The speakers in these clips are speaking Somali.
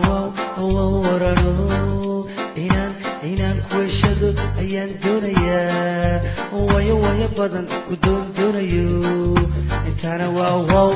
warano inaan kuweshado ayaan doonayaa wayo badan ku doonayo intaana wow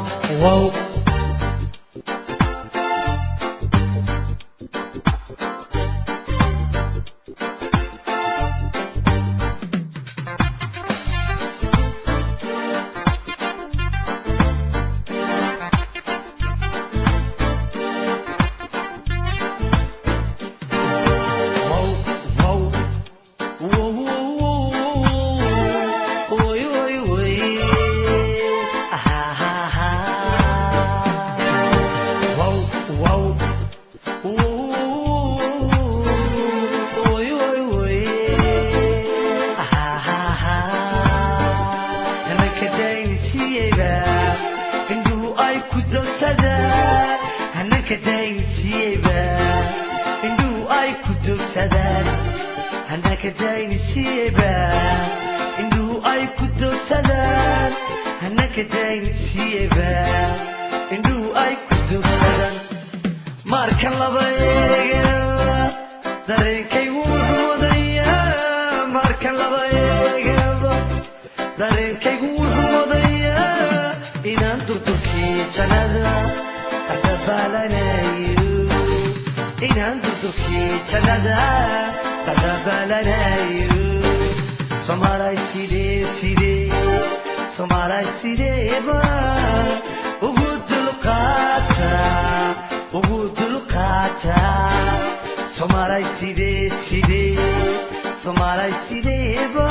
markan laba eega dareenkaygu wuxuu wadayaa markan laba eega dareenkaygu wuxuu wadayaa inaan durdurkii jannada qadabaalanayo inaan durdurkii jannada qadabaalanayo Somalay sideeba ugu dulqaata Somalay sideeba